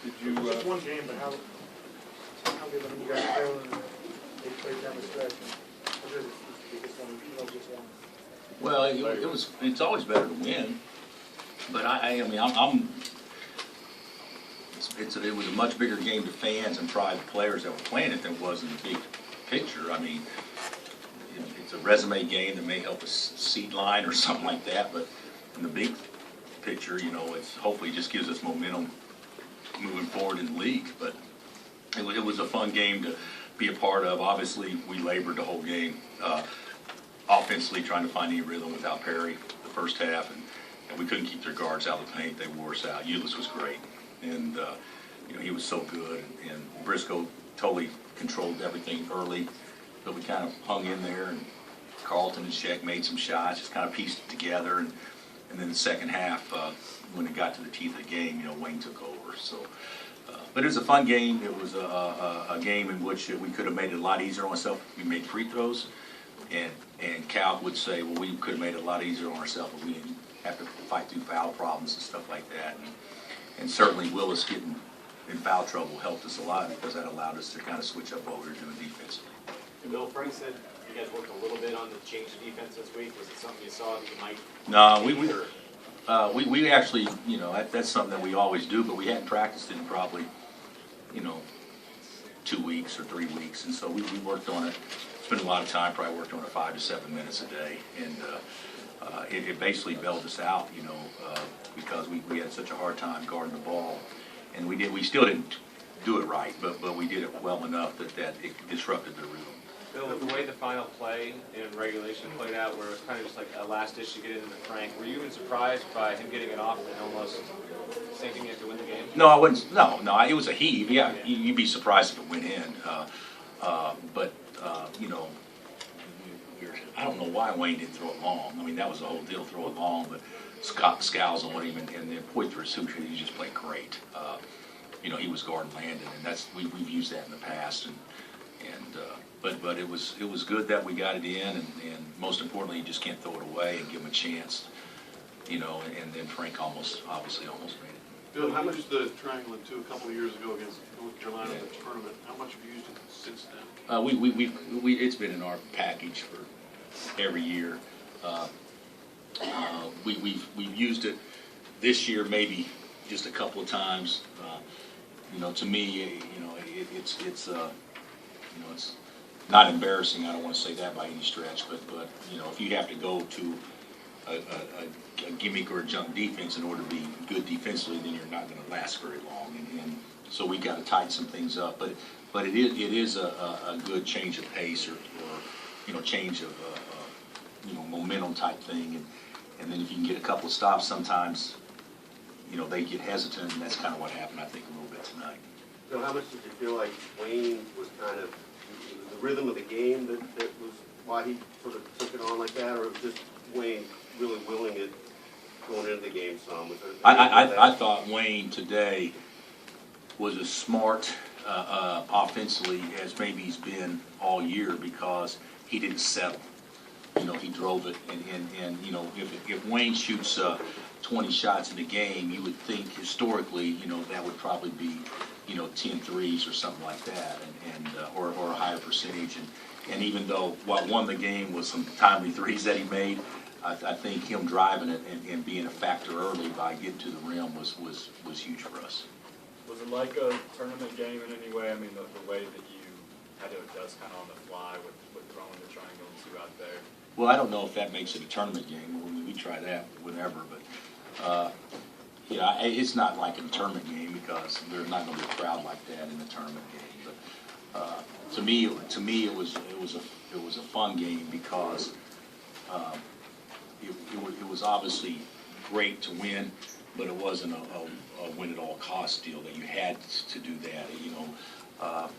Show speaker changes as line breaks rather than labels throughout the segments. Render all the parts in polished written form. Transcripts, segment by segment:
Did you?
It's just one game, but how did you guys feel and they played down the stretch? What is it? It's one, you know, just one.
Well, it's always better to win, but I mean, it was a much bigger game to fans and probably the players that were playing it than it was in the big picture. I mean, it's a resume game that may help a seed line or something like that, but in the big picture, you know, it's hopefully just gives us momentum moving forward in the league. But it was a fun game to be a part of. Obviously, we labored the whole game, offensively trying to find any rhythm without Perry the first half, and we couldn't keep their guards out of the paint. They wore us out. Ulis was great, and you know, he was so good, and Briscoe totally controlled everything early, but we kind of hung in there, and Carlton and Sheck made some shots, just kind of pieced it together, and then the second half, when it got to the teeth of the game, you know, Wayne took over. So, but it was a fun game. It was a game in which we could have made it a lot easier on ourselves. We made free throws, and Cal would say, well, we could have made it a lot easier on ourselves, but we didn't have to fight through foul problems and stuff like that. And certainly Willis getting in foul trouble helped us a lot because that allowed us to kind of switch up what we were doing defensively.
And Bill, Frank said you guys worked a little bit on the change of defense this week. Was it something you saw that you might?
No, we actually, you know, that's something that we always do, but we hadn't practiced it in probably, you know, 2 weeks or 3 weeks, and so we worked on it. Spent a lot of time, probably worked on it 5 to 7 minutes a day, and it basically bailed us out, you know, because we had such a hard time guarding the ball, and we still didn't do it right, but we did it well enough that it disrupted the rhythm.
Bill, with the way the final play in regulation played out, where it was kind of just like a last dish to get it into Frank, were you even surprised by him getting it off and almost thinking it to win the game?
No, I wouldn't. No, it was a heave. Yeah, you'd be surprised if it went in. But you know, I don't know why Wayne didn't throw it long. I mean, that was the whole deal, throw it long. But Scott Scowls on him, and then Poitras, he just played great. You know, he was guarding Landon, and we've used that in the past. But it was good that we got it in, and most importantly, you just can't throw it away and give him a chance. You know, and then Frank obviously almost made it.
Bill, how much the triangle in two a couple of years ago against North Carolina in the tournament? How much have you used it since then?
It's been in our package for every year. We've used it this year maybe just a couple of times. You know, to me, you know, it's you know, it's not embarrassing. I don't want to say that by any stretch, but you know, if you have to go to a gimmick or a junk defense in order to be good defensively, then you're not going to last very long. And so we got to tighten some things up. But it is a good change of pace or you know, change of you know, momentum type thing. And then if you can get a couple of stops, sometimes you know, they get hesitant, and that's kind of what happened, I think, a little bit tonight.
So how much did you feel like Wayne was kind of the rhythm of the game that was why he sort of took it on like that, or just Wayne really willing it going into the game some? Was there
I thought Wayne today was as smart offensively as maybe he's been all year because he didn't settle. You know, he drove it, and you know, if Wayne shoots 20 shots in a game, you would think historically, you know, that would probably be, you know, 10 threes or something like that, or a higher percentage. And even though what won the game was some timely threes that he made, I think him driving it and being a factor early by getting to the rim was huge for us.
Was it like a tournament game in any way? I mean, the way that you had to adjust kind of on the fly with throwing the triangle and two out there?
Well, I don't know if that makes it a tournament game. We try that whenever, but yeah, it's not like a tournament game because there's not going to be a crowd like that in a tournament game. But to me, it was a fun game because it was obviously great to win, but it wasn't a win at all costs deal that you had to do that. You know, of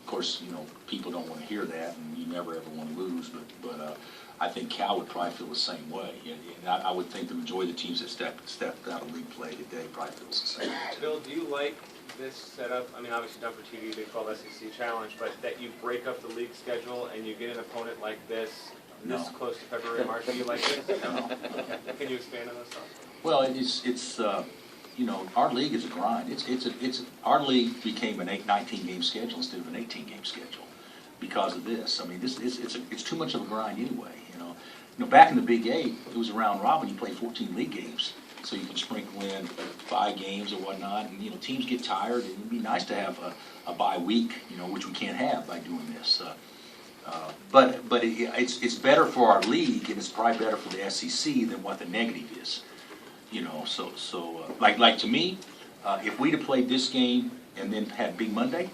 course, you know, people don't want to hear that, and you never ever want to lose. But I think Cal would probably feel the same way. And I would think the majority of the teams that stepped out of league play today probably feels the same way.
Bill, do you like this setup? I mean, obviously done for TV, Big 12 SEC Challenge, but that you break up the league schedule and you get an opponent like this close to February, March. Do you like this?
No.
Can you expand on those thoughts?
Well, it's you know, our league is a grind. Our league became an 19 game schedule instead of an 18 game schedule because of this. I mean, it's too much of a grind anyway, you know. You know, back in the Big 8, it was a round robin. You played 14 league games, so you can sprinkle in 5 games or whatnot. And, you know, teams get tired, and it'd be nice to have a bye week, you know, which we can't have by doing this. But it's better for our league, and it's probably better for the SEC than what the negative is. You know, like to me, if we'd have played this game and then had Big Monday,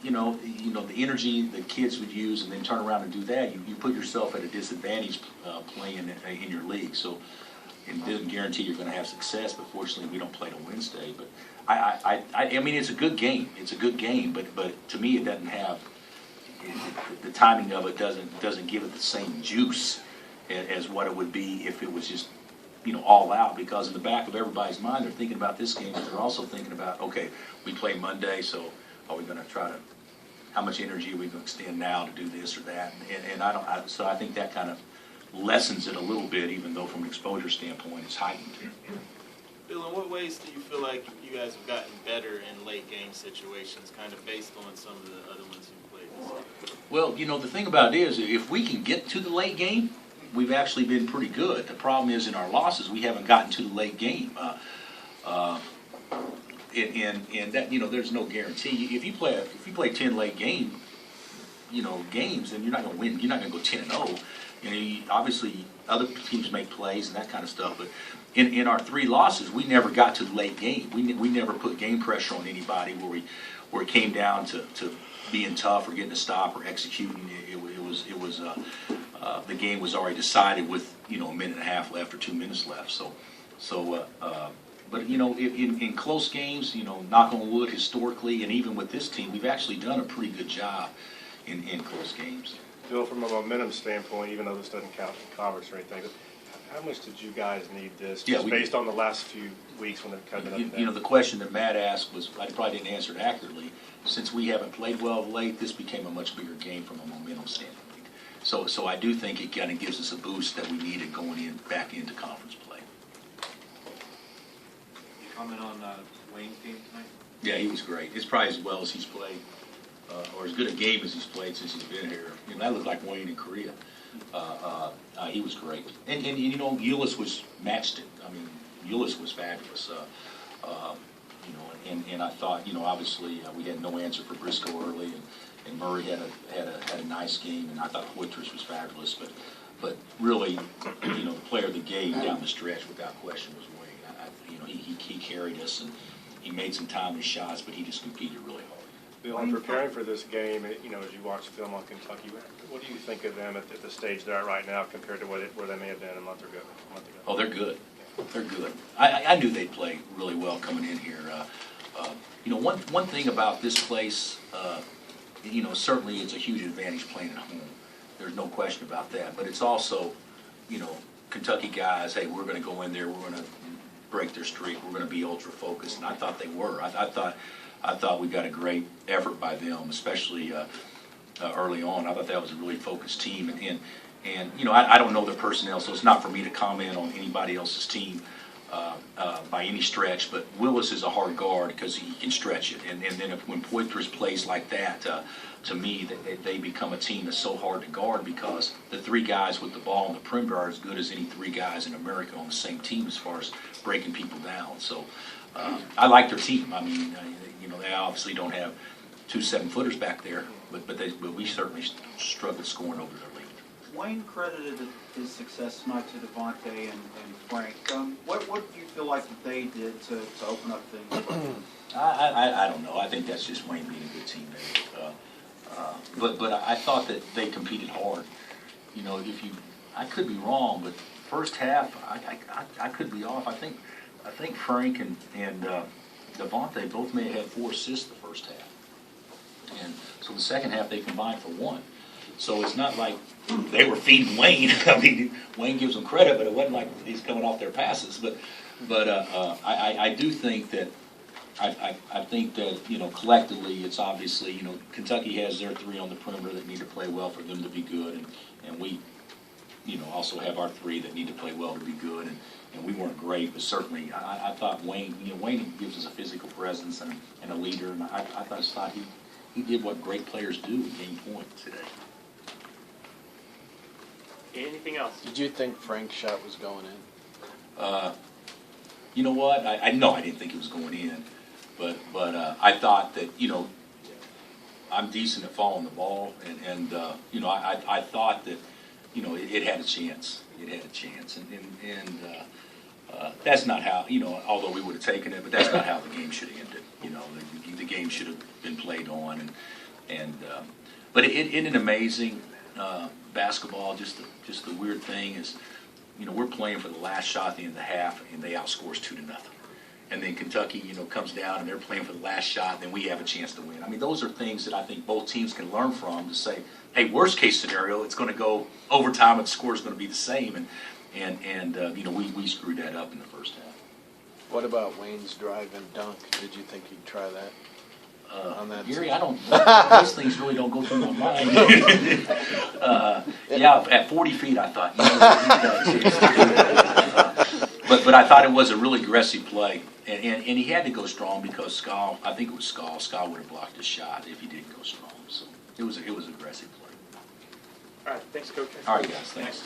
you know, the energy the kids would use, and then turn around and do that, you put yourself at a disadvantage playing in your league. So it doesn't guarantee you're going to have success. But fortunately, we don't play on Wednesday. But I mean, it's a good game. It's a good game. But to me, it doesn't have the timing of it doesn't give it the same juice as what it would be if it was just, you know, all out, because in the back of everybody's mind, they're thinking about this game, but they're also thinking about, okay, we play Monday, so are we going to try to, how much energy are we going to extend now to do this or that? And so I think that kind of lessens it a little bit, even though from an exposure standpoint, it's heightened.
Bill, in what ways do you feel like you guys have gotten better in late game situations, kind of based on some of the other ones you played this year? Well,
you know, the thing about it is, if we can get to the late game, we've actually been pretty good. The problem is in our losses, we haven't gotten to the late game. And that, you know, there's no guarantee. If you play 10 late games, then you're not going to win. You're not going to go 10-0. You know, obviously other teams make plays and that kind of stuff. But in our 3 losses, we never got to the late game. We never put game pressure on anybody where it came down to being tough or getting a stop or executing. The game was already decided with, you know, a minute and a half left or 2 minutes left. But you know, in close games, you know, knock on wood, historically, and even with this team, we've actually done a pretty good job in close games.
Bill, from a momentum standpoint, even though this doesn't count in conference or anything, but how much did you guys need this, just based on the last few weeks when they've kind of been up and down?
You know, the question that Matt asked was, I probably didn't answer it accurately. Since we haven't played well of late, this became a much bigger game from a momentum standpoint. So I do think it kind of gives us a boost that we needed going back into conference play.
Comment on Wayne's game tonight?
Yeah, he was great. It's probably as well as he's played, or as good a game as he's played since he's been here. You know, that looked like Wayne in Korea. He was great. And you know, Ulis matched it. I mean, Ulis was fabulous. You know, and I thought, you know, obviously we had no answer for Briscoe early, and Murray had a nice game, and I thought Poitras was fabulous. But really, you know, the player of the game down the stretch, without question, was Wayne. You know, he carried us, and he made some timely shots, but he just competed really hard.
Bill, in preparing for this game, you know, as you watch film on Kentucky, what do you think of them at the stage they're at right now compared to where they may have been a month ago?
Oh, they're good. They're good. I knew they'd play really well coming in here. You know, one thing about this place, you know, certainly it's a huge advantage playing at home. There's no question about that. But it's also, you know, Kentucky guys, hey, we're going to go in there, we're going to break their streak, we're going to be ultra focused, and I thought they were. I thought we got a great effort by them, especially early on. I thought that was a really focused team, and you know, I don't know their personnel, so it's not for me to comment on anybody else's team by any stretch. But Willis is a hard guard because he can stretch it, and then when Poitras plays like that, to me, they become a team that's so hard to guard because the 3 guys with the ball on the perimeter are as good as any 3 guys in America on the same team as far as breaking people down. So I like their team. I mean, you know, they obviously don't have 2 7-footers back there, but we certainly struggled scoring over their lead.
Wayne credited his success tonight to Devontae and Frank. What do you feel like that they did to open up things?
I don't know. I think that's just Wayne being a good teammate. But I thought that they competed hard. You know, I could be wrong, but first half I could be off. I think Frank and Devontae both may have had 4 assists the first half, and so the second half they combined for 1. So it's not like they were feeding Wayne. I mean, Wayne gives them credit, but it wasn't like he's coming off their passes. But I do think that. I think that, you know, collectively it's obviously, you know, Kentucky has their 3 on the perimeter that need to play well for them to be good, and we also have our three that need to play well to be good, and we weren't great, but certainly I thought Wayne, Wayne gives us a physical presence and a leader, and I thought he did what great players do and gain points today.
Anything else?
Did you think Frank's shot was going in?
You know what? I didn't think it was going in, but I thought that I'm decent at following the ball, and I thought that it had a chance. It had a chance, and that's not how although we would have taken it, but that's not how the game should have ended. The game should have been played on, but it an amazing basketball. Just the weird thing is, we're playing for the last shot at the end of the half, and they outscore us 2-0. And then Kentucky, comes down and they're playing for the last shot, and then we have a chance to win. I mean, those are things that I think both teams can learn from to say, hey, worst case scenario, it's going to go overtime and the score is going to be the same. And we screwed that up in the first half.
What about Wayne's drive and dunk? Did you think he'd try that? On that
Gary, I don't. Those things really don't go through my mind. Yeah, at 40 feet, I thought. But I thought it was a really aggressive play, and he had to go strong because Skal, I think it was Skal would have blocked his shot if he didn't go strong. So it was aggressive play.
All right, thanks, Coach.
All right, guys, thanks.